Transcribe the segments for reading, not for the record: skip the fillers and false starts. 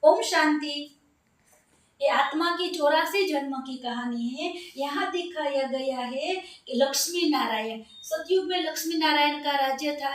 ओम शांति। ये आत्मा की 84 जन्म की कहानी है। यहाँ दिखाया गया है कि लक्ष्मी नारायण, सतयुग में लक्ष्मी नारायण का राज्य था।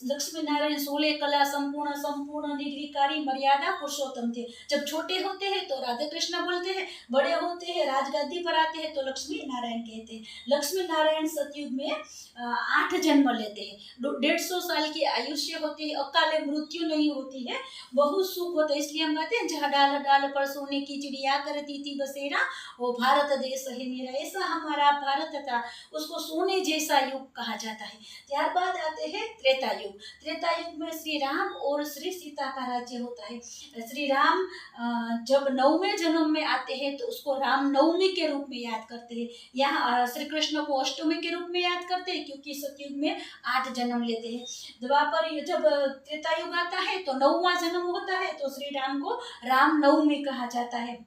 लक्ष्मी नारायण 16 कला संपूर्ण निर्विकारी मर्यादा पुरुषोत्तम थे। जब छोटे होते हैं तो राधे कृष्ण बोलते हैं, बड़े होते हैं राजगद्दी पर आते हैं तो लक्ष्मी नारायण कहते हैं। लक्ष्मी नारायण सतयुग में 8 जन्म लेते हैं। 150 साल की आयुष्य होती है, अकाले मृत्यु नहीं होती है, बहुत सुख होता है। इसलिए हम कहते हैं जहाँ डाल डाल पर सोने की चिड़िया करती थी बसेरा, वो भारत देश है मेरा। ऐसा हमारा भारत था, उसको सोने जैसा युग कहा जाता है। त्यारबाद आते हैं त्रेता युग। त्रेता युग में श्री राम और श्री सीता का राज्य होता है। श्री राम जब 9वें जन्म में आते हैं तो उसको राम नवमी के रूप में याद करते हैं। यहाँ श्री कृष्ण को अष्टमी के रूप में याद करते हैं, क्योंकि सतयुग में 8 जन्म लेते हैं। द्वापर जब त्रेता युग आता है तो 9वां जन्म होता है, तो श्री राम को राम नवमी कहा जाता है।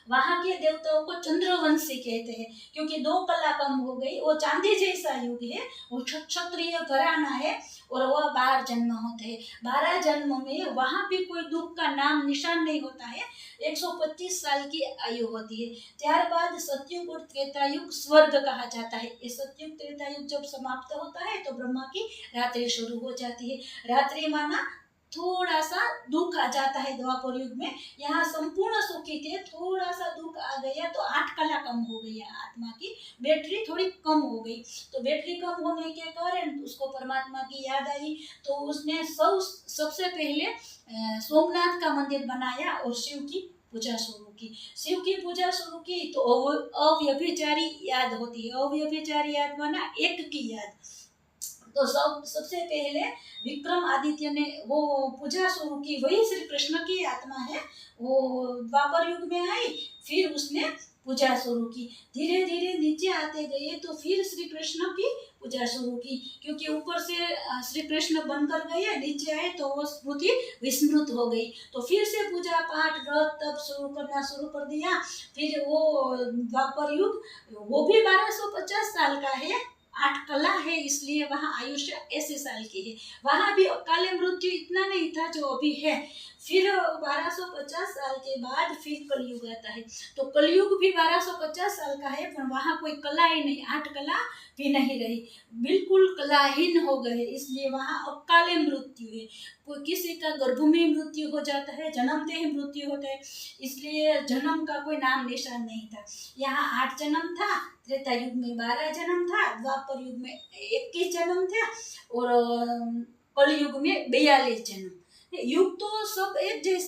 वहाँ के देवताओं को चंद्रवंशी कहते हैं, क्योंकि 2 कला कम हो गई। वो चांदी जैसा युग है, वो क्षत्रिय घराना है और वह 12 जन्म होते हैं। 12 जन्म में वहाँ भी कोई दुख का नाम निशान नहीं होता है। 125 साल की आयु होती है। त्यारबाद सतयुग और त्रेता युग स्वर्ग कहा जाता है। ये सतयुग त्रेता युग जब समाप्त होता है तो ब्रह्मा की रात्रि शुरू हो जाती है। रात्रि माना थोड़ा सा दुख आ जाता है। द्वापर युग में यहाँ संपूर्ण सुखी थे, थोड़ा सा दुख आ गया तो 8 कला कम हो गई, आत्मा की बैटरी थोड़ी कम हो गई। तो बैटरी कम होने के कारण उसको परमात्मा की याद आई, तो उसने सबसे पहले सोमनाथ का मंदिर बनाया और शिव की पूजा शुरू की। शिव की पूजा शुरू की तो अव्यभिचारी याद होती है। अव्यभिचारी याद माना एक की याद। तो सबसे पहले विक्रम आदित्य ने वो पूजा शुरू की, वही श्री कृष्ण की आत्मा है, वो द्वापर युग में आई, फिर उसने पूजा शुरू की। धीरे धीरे नीचे आते गए तो फिर श्री कृष्ण की पूजा शुरू की, क्योंकि ऊपर से श्री कृष्ण बनकर गए, नीचे आए तो वो स्मृति विस्मृत हो गई। तो फिर से पूजा पाठ व्रत तब शुरू कर दिया। फिर वो द्वापर युग, वो भी 1250 साल का है, 8 कला है, इसलिए वहाँ आयुष्य ऐसे साल की है। वहाँ भी अकाले मृत्यु इतना नहीं था जो अभी है। फिर 1250 साल के बाद फिर कलयुग आता है। तो कलयुग भी 1250 साल का है, पर वहाँ कोई कला ही नहीं, 8 कला भी नहीं रही, बिल्कुल कलाहीन हो गए। इसलिए वहाँ अकाले मृत्यु है। कोई किसी का गर्भ में मृत्यु हो जाता है, जन्मते ही मृत्यु होता है, इसलिए जन्म का कोई नाम निशान नहीं था। यहाँ 8 जन्म था, त्रेता युग में 12 जन्म था, द्वापर युग में 21 जन्म था और कलयुग में 42 जन्म। युग तो सब एक जैसे